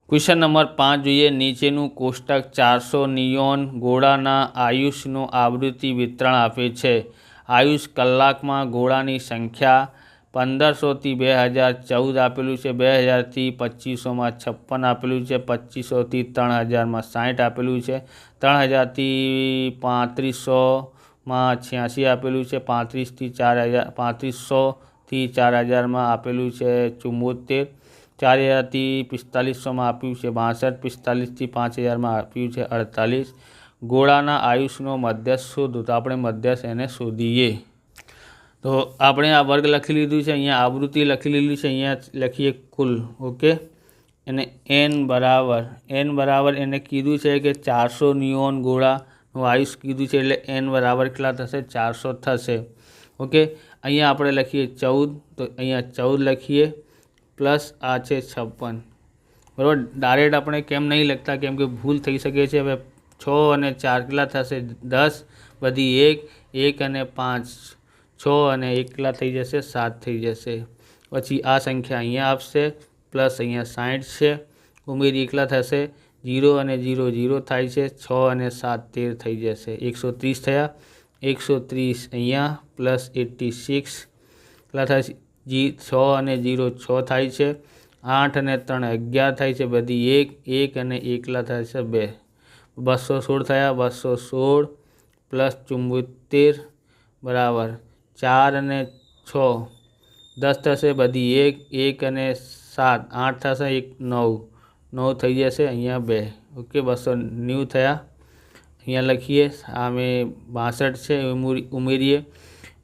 Question number 5 જોઈએ। નીચેનું કોષ્ટક 400 નિયોન ગોળાના આયુષનું આવૃત્તિ વિતરણ આપે છે। આયુષ કલાકમાં ગોળાની સંખ્યા 1500 થી 2014 આપેલું છે, 2000 થી 2500 56 આપેલું છે, 2500 થી 3000 60 આપેલું છે, 3000 થી 3500 86 આપેલું છે, 3500 થી 4000 આપેલું છે 74, 4000 થી 4500 આપ્યું છે 62, 45 થી 5000 આપ્યું છે 48। ગોળાના આયુષનો મધ્યસ્થ શોધો। તો આપણે મધ્યસ્થ એને શોધીએ। તો આપણે આ વર્ગ લખી લીધું છે, અહીંયા આવૃત્તિ લખી લીધું છે, અહીંયા લખીએ કુલ। ઓકે, અને n બરાબર એને કીધું છે કે 400 નિયોન ગોળાનું આયુષ કીધું છે, એટલે n બરાબર કેટલા થશે? 400 થશે। ઓકે, અહીંયા આપણે લખીએ 14, તો અહીંયા 14 લખીએ પ્લસ આ છે 56, બરાબર। ડાયરેક્ટ આપણે કેમ નહીં લખતા? કેમ કે ભૂલ થઈ શકે છે। હવે 6 અને 4 કેટલા થશે? 10, બધી 1 અને 5, 6 અને 1 કેટલા થઈ જશે? 7 થઈ જશે। પછી આ સંખ્યા અહીંયા આપશે, પ્લસ અહીંયા 60 છે, ઉમેરી કેટલા થશે? 0 અને 0 0 થાય છે, 6 અને 7 13 થઈ જશે, 130 થયા। 130 અહીંયા પ્લસ 86 કેટલા થાય છે? 6 અને 0 6 થાય છે, 8 અને 3 11 થાય છે, બધી 1 અને 1 કેટલા થાય છે? 2, 216 થયા। 216 પ્લસ 74 બરાબર 4 અને 6 10 થશે, બધી 1 અને 7 8 થશે, 9 થઈ જશે, અહીંયા 2। ઓકે, 290 થયા। અહીંયા લખીએ, સામે 62 છે, ઉમેરીએ,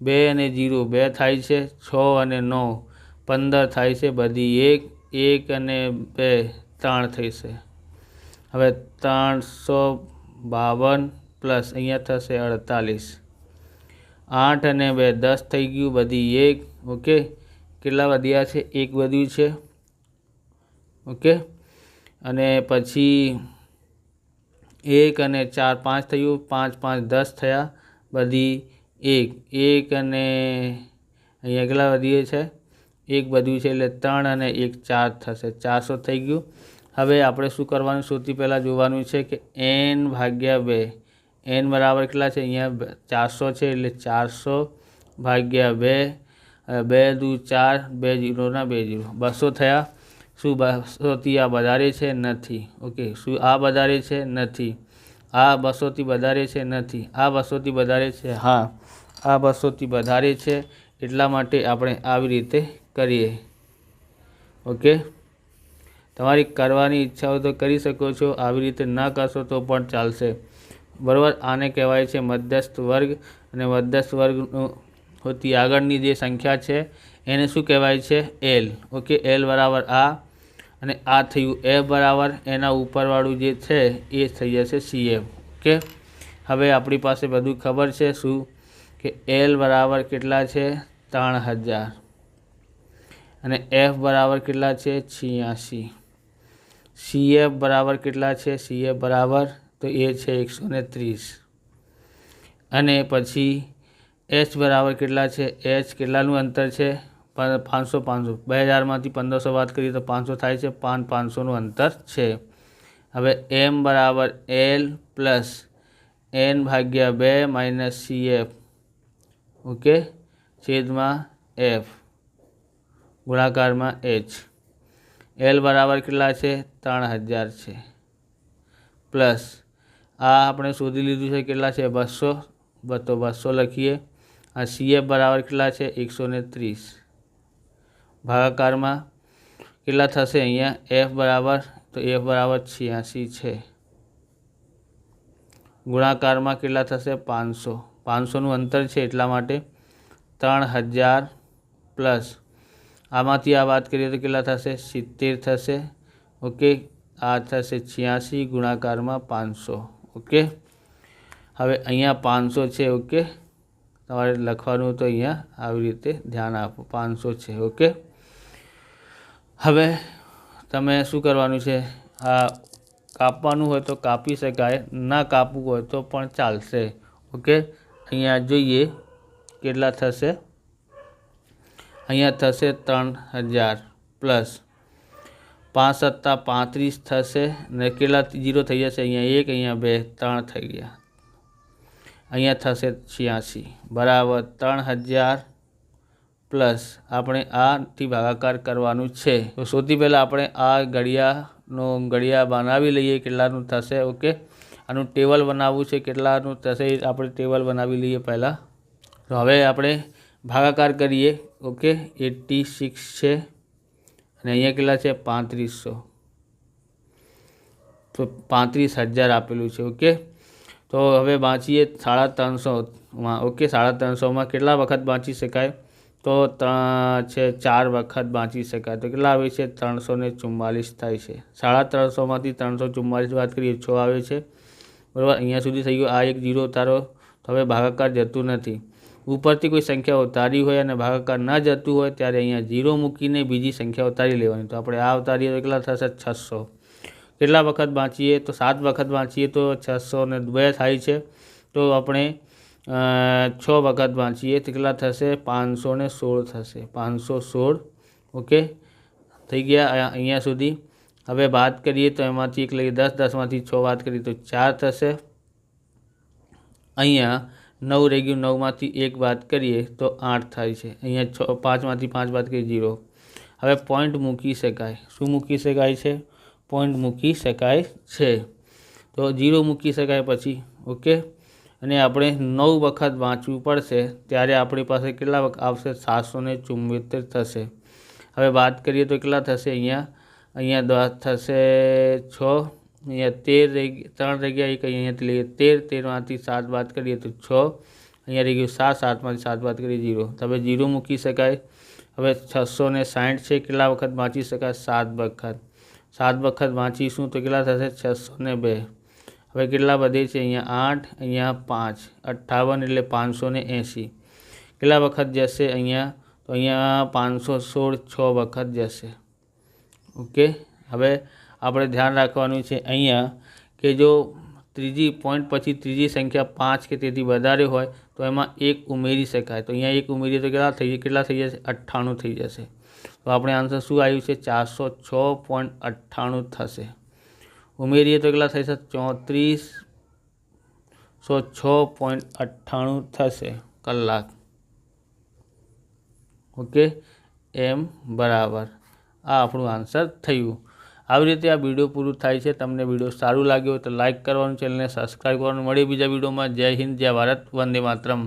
2 અને 0 2 થાય છે, 6 અને 9 15 થાય છે, બધી 1 અને 2 3 થશે। હવે 352 પ્લસ અહીંયા થશે 48, 8 અને 2 10 થઈ ગયું, બધી 1। ઓકે, કેટલા વધ્યા છે? 1 વધ્યું છે। ઓકે, અને પછી 1 અને 4 5 થયું, 5 5 10 થયા, બધી 1 અને અહીંયા કેટલા વધીએ છે? 1 વધ્યું છે, એટલે 3 અને 1 4 થશે, 400 થઈ ગયું। હવે આપણે શું કરવાનું? સૌથી પહેલાં જોવાનું છે કે n ભાગ્યા 2, n બરાબર કેટલા છે? અહીંયા 400 છે, એટલે 400 ભાગ્યા 2, 2 દુ 4, 2 0 ના 2 0, 200 થયા। શું 200 થી આ વધારે છે? નથી। ઓકે, શું આ વધારે છે? નથી। આ 200 થી વધારે છે? નથી। આ 200 થી વધારે છે? હા, આ 200 થી વધારે છે, એટલા માટે આપણે આવી રીતે કરીએ। ઓકે, તમારી કરવાની ઈચ્છા હોય તો કરી શકો છો, આવી રીતે ના કરશો તો પણ ચાલશે, બરાબર। આને કહેવાય છે મધ્યસ્થ વર્ગ, અને મધ્યસ્થ વર્ગથી આગળની જે સંખ્યા છે એને શું કહેવાય છે? L। ઓકે, L બરાબર આ, અને આ થયું F બરાબર, એના ઉપરવાળું જે છે એ થઈ જશે CF। ઓકે, હવે આપણી પાસે બધું ખબર છે, શું કે L બરાબર કેટલા છે? 3000, અને F બરાબર કેટલા છે? 86, CF બરાબર કેટલા છે? CF બરાબર તો એ છે 130, અને પછી H બરાબર કેટલા છે? H કેટલાનું અંતર છે? 500 2000માંથી 1500 વાત કરીએ તો 500 થાય છે, 500નું અંતર છે। હવે M બરાબર L પ્લસ n ભાગ્યા 2 માઇનસ CF, ઓકે, છેદમાં F ગુણાકારમાં H। L બરાબર કેટલા છે? 3000 છે, પ્લસ આ આપણે શોધી લીધું છે કેટલા છે? 200, તો 200 લખીએ। આ CF બરાબર કેટલા છે? 130, ભાગાકારમાં કેટલા થશે? અહીંયા F બરાબર, તો F બરાબર 86 છે, ગુણાકારમાં કેટલા થશે? 500, 500નું અંતર છે એટલા માટે 3000 પ્લસ આમાંથી આ વાત કરીએ તો કેટલા થશે? 70 થશે। ઓકે, આ થશે 86 ગુણાકારમાં 500। ઓકે, હવે અહીંયા 500 છે। ઓકે, તમારે લખવાનું તો અહીંયા આવી રીતે ધ્યાન આપો, 500 છે। ઓકે, હવે તમે શું કરવાનું છે? આ કાપવાનું હોય તો કાપી શકાય, ના કાપવું હોય તો પણ ચાલશે। ઓકે, અહીંયા જોઈએ કેટલા થશે। અહીંયા થશે 3000 પ્લસ 5 સત્તા 35 થશે ને કેટલા 0 થઈ જશે, અહીંયા 1, અહીંયા 2, 3 થઈ ગયા, અહીંયા થશે 86 બરાબર 3000 પ્લસ આપણે આથી ભાગાકાર કરવાનું છે. તો સૌથી પહેલાં આપણે આ ઘડિયા બનાવી લઈએ કેટલાનું થશે. ઓકે, આનું ટેબલ બનાવવું છે, કેટલાનું થશે આપણે ટેબલ બનાવી લઈએ પહેલાં. તો હવે આપણે ભાગાકાર કરીએ. ઓકે, 86 છે અને અહીંયા કેટલા છે 3500, તો 35000 આપેલું છે. ઓકે, તો હવે બાંચીએ 350માં. ઓકે, 350માં કેટલા વખત બાંચી શકાય, તો છે 4 વખત બાંચી શકાય. તો કેટલા આવે છે 344 થાય છે. 350માંથી 344 વાત કરીએ 6 આવે છે બરાબર. અહીંયા સુધી થઈ ગયું. આ એક 0 ઉતારો, તો હવે ભાગાકાર જતું નથી. ઉપરથી કોઈ સંખ્યા ઉતારી હોય અને ભાગાકાર ન જતું હોય ત્યારે અહીંયા 0 મૂકીને બીજી સંખ્યા ઉતારી લેવાની. તો આપણે આ ઉતારીએ તો કેટલા થશે 600. કેટલા વખત બાંચીએ, તો 7 વખત બાંચીએ તો 602 થાય છે. તો આપણે 6 વખત બાંચીએ તો કેટલા થશે 516 થશે, 516. ઓકે, થઈ ગયા અહીંયા સુધી. હવે વાત કરીએ તો એમાંથી એક લઈએ 10, 10માંથી 6 વાત કરીએ તો 4 થશે. અહીંયા 9 રહી ગયું, 9માંથી 1 વાત કરીએ તો 8 થાય છે. અહીંયા 5માંથી 5 વાત કરીએ 0. હવે પોઈન્ટ મૂકી શકાય. શું મૂકી શકાય છે, પોઈન્ટ મૂકી શકાય છે. તો 0 મૂકી શકાય પછી. ઓકે, અને આપણે 9 વખત વાંચવું પડશે ત્યારે આપણી પાસે કેટલા વખત આવશે 774 થશે. હવે વાત કરીએ તો કેટલા થશે, અહીંયા થશે 6, અહીંયા 13 રહી ગયા, એક અહીંયાથી લઈએ 13માંથી 7 વાત કરીએ તો 6, અહીંયા રહી ગયું 7, 7માંથી 7 વાત કરીએ 0. તો હવે 0 મૂકી શકાય. હવે 660 છે, કેટલા વખત વાંચી શકાય 7 વખત. 7 વખત વાંચીશું તો કેટલા થશે 602. હવે કેટલા વધે છે, અહીંયા 8, અહીંયા 5, 58 એટલે 580. કેટલા વખત જશે અહીંયા, તો અહીંયા 516 6 વખત જશે. ઓકે, હવે આપણે ધ્યાન રાખવાનું છે અહીંયા કે જો ત્રીજી પોઈન્ટ પછી ત્રીજી સંખ્યા 5 કે તેથી વધારે હોય તો એમાં 1 ઉમેરી શકાય. તો અહીંયા 1 ઉમેરીએ તો કેટલા થઈ જશે 98 થઈ જશે. તો આપણે આન્સર શું આવ્યું છે 406.98 થશે. ઉમેરીએ તો કેટલા થશે 3406.98 થશે કલાક. ઓકે, એમ બરાબર આ આપણું આન્સર થયું. આવી રીતે આ વિડીયો પૂરું થાય છે. તમને વિડીયો સારું લાગ્યો તો લાઇક કરવાનું, ચેનલને સબસ્ક્રાઈબ કરવાનું. મળીએ બીજા વિડીયોમાં. જય હિન્દ, જય ભારત, વંદે માતરમ.